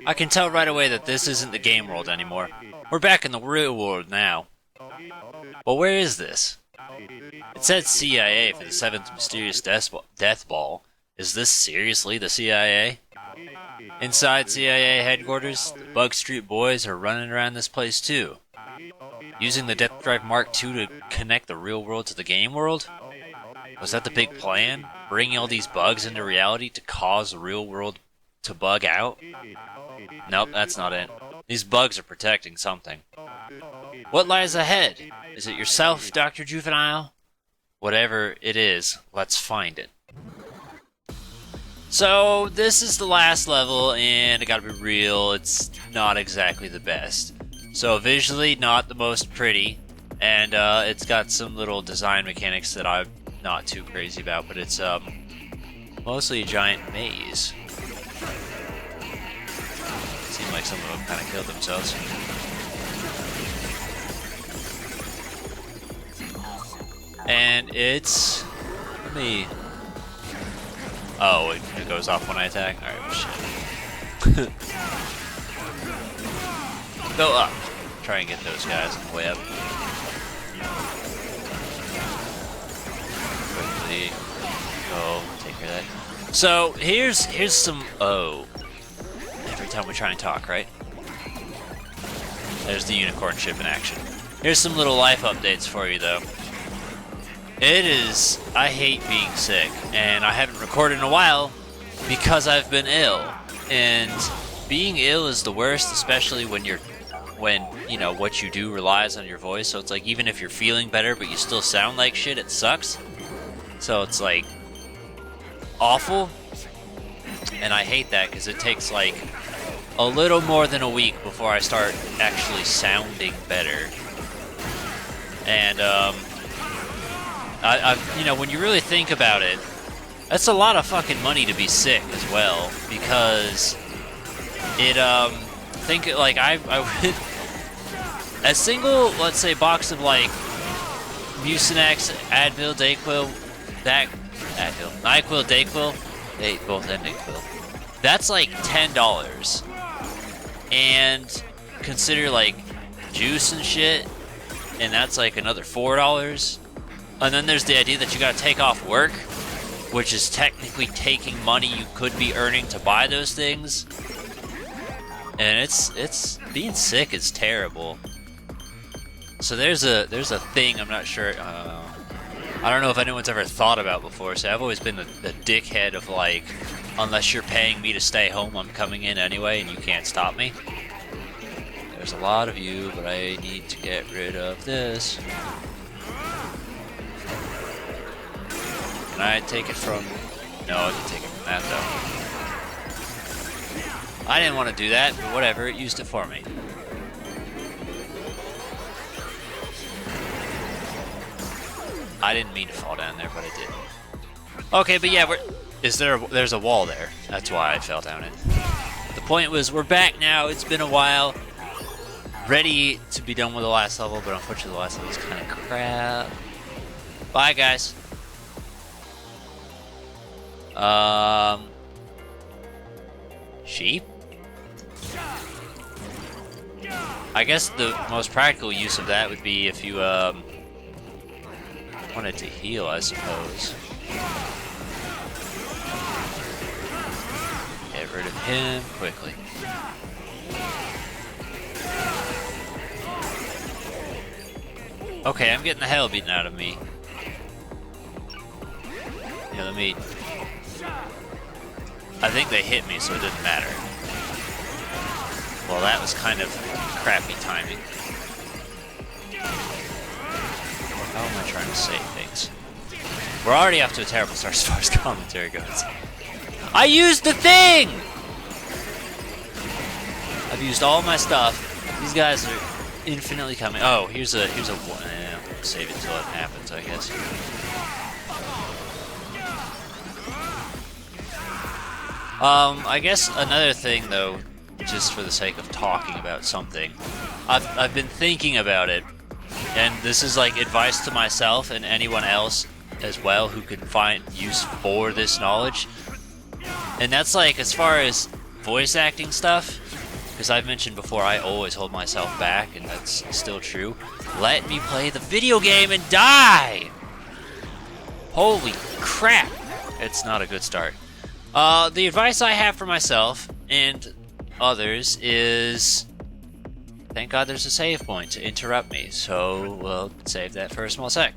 I can tell right away that this isn't the game world anymore. We're back in the real world now. But where is this? It said CIA for the 7th mysterious death ball. Is this seriously the CIA? Inside CIA headquarters, the Bug Street boys are running around this place too. Using the Death Drive Mark II to connect the real world to the game world? Was that the big plan? Bringing all these bugs into reality to cause the real world to bug out? Nope, that's not it. These bugs are protecting something. What lies ahead? Is it yourself, Dr. Juvenile? Whatever it is, let's find it. So, this is the last level, and I gotta be real, it's not exactly the best. So, visually, not the most pretty, and it's got some little design mechanics that I'm not too crazy about, but it's mostly a giant maze. Seems like some of them kind of killed themselves. And it's... let me... oh, it goes off when I attack? Alright, well, shit. Go up. Try and get those guys on the way up. Quickly. Go, take care of that. So, here's some... oh. Every time we try and talk, right? There's the unicorn ship in action. Here's some little life updates for you, though. It is... I hate being sick, and I haven't recorded in a while because I've been ill. And being ill is the worst, especially when you know, what you do relies on your voice. So it's like, even if you're feeling better but you still sound like shit, it sucks. So it's like awful. And I hate that because it takes like a little more than a week before I start actually sounding better. And you know, when you really think about it, that's a lot of fucking money to be sick as well, because it think like I would a single, let's say, box of like Mucinex, Advil, Dayquil, NyQuil, Dayquil, they both end in Quil. That's like $10, and consider like juice and shit, and that's like another $4. And then there's the idea that you gotta take off work, which is technically taking money you could be earning to buy those things. And it's being sick is terrible. So there's a thing I'm not sure. I don't know if anyone's ever thought about before. So I've always been the dickhead of like, unless you're paying me to stay home, I'm coming in anyway, and you can't stop me. There's a lot of you, but I need to get rid of this. Can I take it from... no, I can take it from that, though. I didn't want to do that, but whatever, it used it for me. I didn't mean to fall down there, but I did. Okay, but yeah, there's a wall there. That's why I fell down it. The point was, we're back now, it's been a while. Ready to be done with the last level, but unfortunately the last level is kind of crap. Bye, guys. Sheep? I guess the most practical use of that would be if you, wanted to heal, I suppose. Get rid of him quickly. Okay, I'm getting the hell beaten out of me. Yeah, let me... I think they hit me, so it didn't matter. Well, that was kind of crappy timing. How am I trying to save things? We're already off to a terrible start as far as commentary goes. I used the thing! I've used all my stuff. These guys are infinitely coming. Oh, here's a one. Save it till it happens, I guess. I guess another thing, though, just for the sake of talking about something, I've been thinking about it, and this is like advice to myself and anyone else as well who could find use for this knowledge. And that's like, as far as voice acting stuff, because I've mentioned before, I always hold myself back, and that's still true. Let me play the video game and die! Holy crap! It's not a good start. The advice I have for myself and others is... Thank God there's a save point to interrupt me, so we'll save that for a small sec.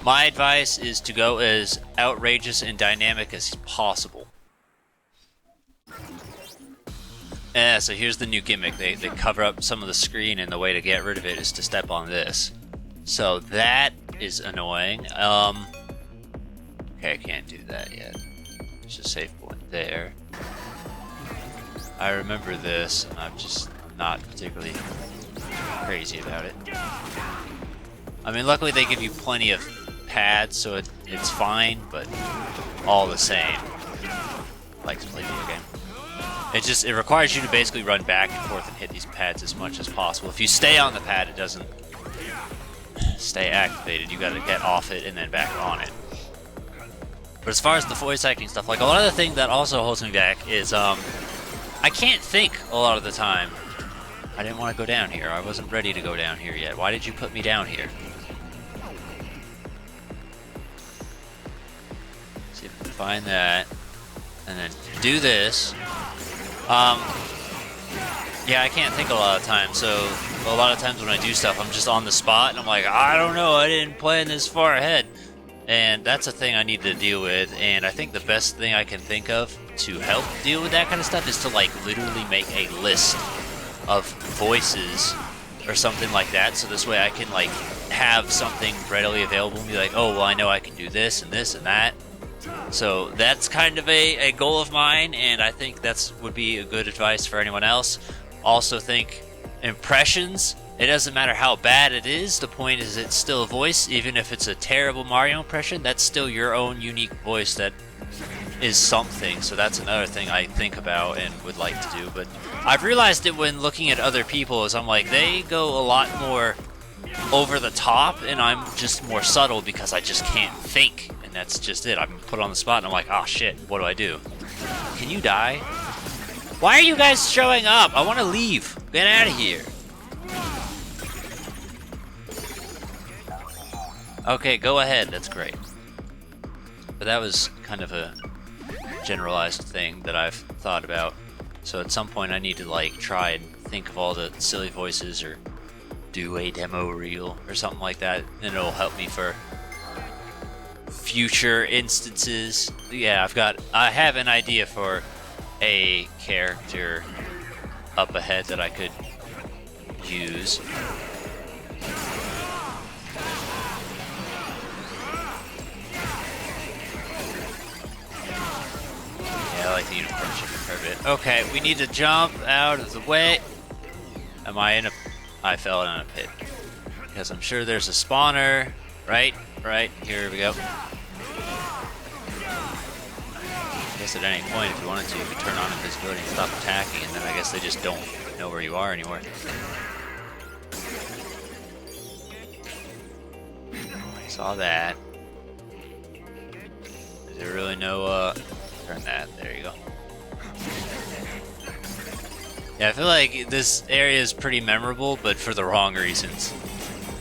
My advice is to go as outrageous and dynamic as possible. Yeah, so here's the new gimmick. They cover up some of the screen, and the way to get rid of it is to step on this. So that is annoying. Okay, I can't do that yet. There's a save point there. I remember this, and I'm just not particularly crazy about it. I mean, luckily they give you plenty of pads, so it's fine, but all the same, I like to play video game. It requires you to basically run back and forth and hit these pads as much as possible. If you stay on the pad, it doesn't stay activated. You gotta get off it and then back on it. But as far as the voice acting stuff, like a lot of the thing that also holds me back is I can't think a lot of the time. I didn't want to go down here. I wasn't ready to go down here yet. Why did you put me down here? See if we can find that. And then do this. Yeah, I can't think a lot of times, so a lot of times when I do stuff, I'm just on the spot, and I'm like, I don't know, I didn't plan this far ahead. And that's a thing I need to deal with, and I think the best thing I can think of to help deal with that kind of stuff is to, like, literally make a list of voices or something like that, so this way I can, like, have something readily available and be like, oh, well, I know I can do this and this and that. So that's kind of a goal of mine, and I think that's would be a good advice for anyone else. Also think impressions, it doesn't matter how bad it is, the point is it's still a voice. Even if it's a terrible Mario impression, that's still your own unique voice that is something. So that's another thing I think about and would like to do. But I've realized it when looking at other people is I'm like, they go a lot more over the top, and I'm just more subtle because I just can't think. And that's just it. I'm put on the spot and I'm like, oh shit, what do I do? Can you die? Why are you guys showing up? I want to leave. Get out of here. Okay, go ahead. That's great. But that was kind of a generalized thing that I've thought about. So at some point I need to like try and think of all the silly voices or do a demo reel or something like that, and it'll help me for future instances. Yeah, I have an idea for a character up ahead that I could use. Yeah, I like the unicorn chicken for a bit. Okay, we need to jump out of the way. Am I in a... I fell in a pit. Because I'm sure there's a spawner. Right, here we go. I guess at any point, if you wanted to, you could turn on invisibility and stop attacking, and then I guess they just don't know where you are anymore. Saw that. Is there really no, turn that, there you go. Yeah, I feel like this area is pretty memorable, but for the wrong reasons.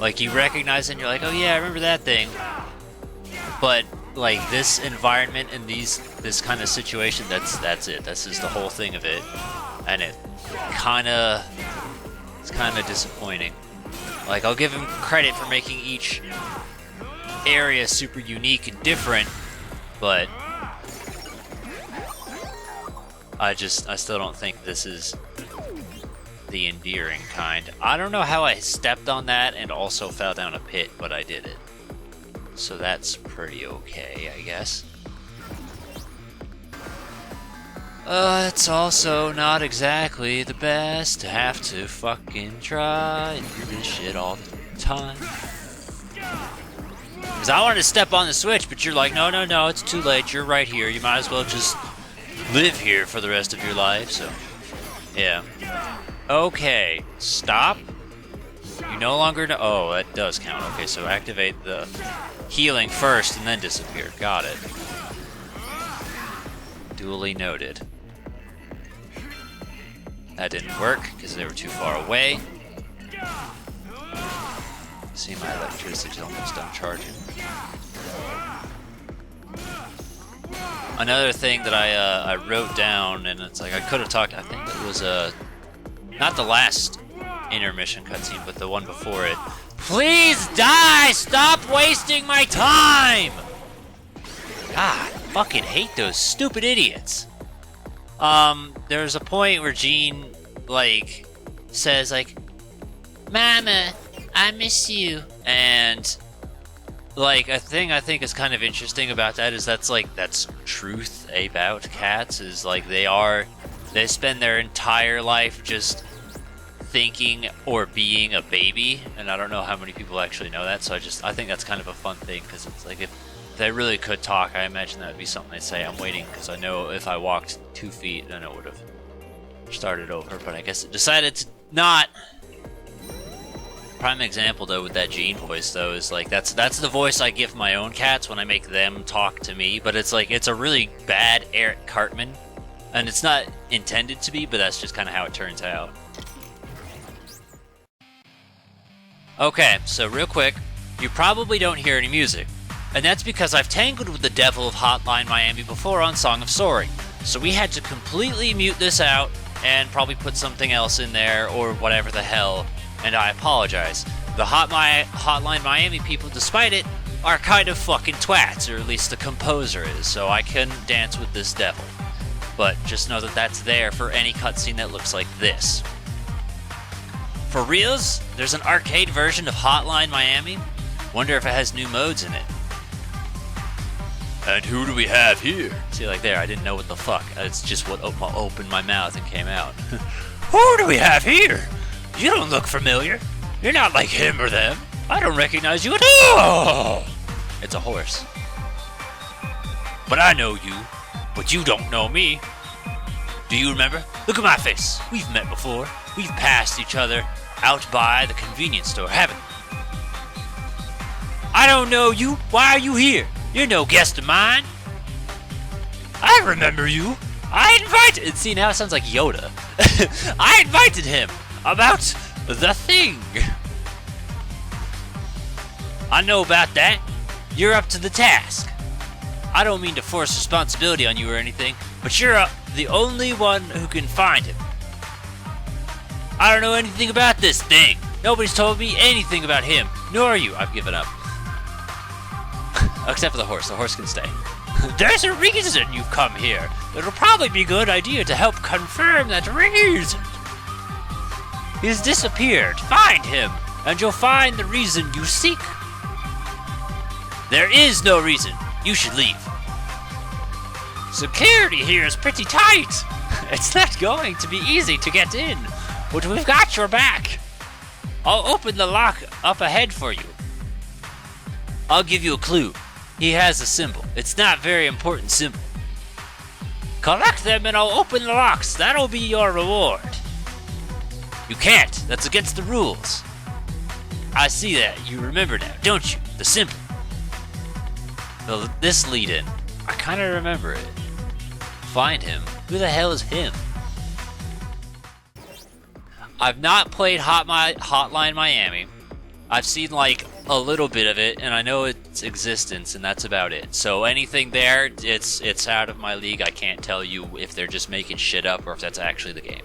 Like, you recognize it and you're like, oh yeah, I remember that thing. But, like, this environment and this kind of situation, that's it. This is the whole thing of it. And it's kinda disappointing. Like, I'll give him credit for making each area super unique and different, but I still don't think this is the endearing kind. I don't know how I stepped on that and also fell down a pit, but I did it. So that's pretty okay, I guess. It's also not exactly the best to have to fucking try and do this shit all the time. Because I wanted to step on the switch, but you're like, no, it's too late, you're right here, you might as well just live here for the rest of your life, so... yeah. Okay, stop. You no longer know... oh, that does count. Okay, so activate the healing first and then disappear. Got it. Duly noted. That didn't work because they were too far away. See, my electricity's almost done charging. Another thing that I wrote down, and it's like I could have talked. I think it was not the last intermission cutscene, but the one before it. Please die! Stop wasting my time! God, I fucking hate those stupid idiots. There's a point where Jean, like, says, like, Mama, I miss you. And, like, a thing I think is kind of interesting about that is that's truth about cats, is, like, they spend their entire life just thinking or being a baby, and I don't know how many people actually know that, so I think that's kind of a fun thing, because it's like, if they really could talk, I imagine that would be something they'd say. I'm waiting, because I know if I walked 2 feet, then it would have started over, but I guess it decided to not. Prime example, though, with that Jean voice, though, is like, that's the voice I give my own cats when I make them talk to me, but it's like, it's a really bad Eric Cartman, and it's not intended to be, but that's just kind of how it turns out. Okay, so real quick, you probably don't hear any music, and that's because I've tangled with the devil of Hotline Miami before on Song of Soaring, so we had to completely mute this out and probably put something else in there or whatever the hell, and I apologize. The Hotline Miami people, despite it, are kind of fucking twats, or at least the composer is, so I couldn't dance with this devil. But just know that that's there for any cutscene that looks like this. For reals, there's an arcade version of Hotline Miami. Wonder if it has new modes in it. And who do we have here? See, like there, I didn't know what the fuck. It's just what opened my mouth and came out. Who do we have here? You don't look familiar. You're not like him or them. I don't recognize you at all. It's a horse. But I know you, but you don't know me. Do you remember? Look at my face. We've met before. We've passed each other out by the convenience store, haven't we? I don't know you. Why are you here? You're no guest of mine. I remember you. I invited... See, now it sounds like Yoda. I invited him about the thing. I know about that. You're up to the task. I don't mean to force responsibility on you or anything, but you're the only one who can find him. I don't know anything about this thing. Nobody's told me anything about him, nor you. I've given up. Except for the horse. The horse can stay. There's a reason you've come here. It'll probably be a good idea to help confirm that reason. He's disappeared. Find him, and you'll find the reason you seek. There is no reason. You should leave. Security here is pretty tight. It's not going to be easy to get in, but we've got your back. I'll open the lock up ahead for you. I'll give you a clue. He has a symbol. It's not a very important symbol. Collect them and I'll open the locks. That'll be your reward. You can't. That's against the rules. I see that. You remember now, don't you? The symbol. Well, this lead-in, I kind of remember it. Find him. Who the hell is him? I've not played Hotline Miami. I've seen like a little bit of it, and I know its existence, and that's about it. So anything there, it's out of my league. I can't tell you if they're just making shit up or if that's actually the game.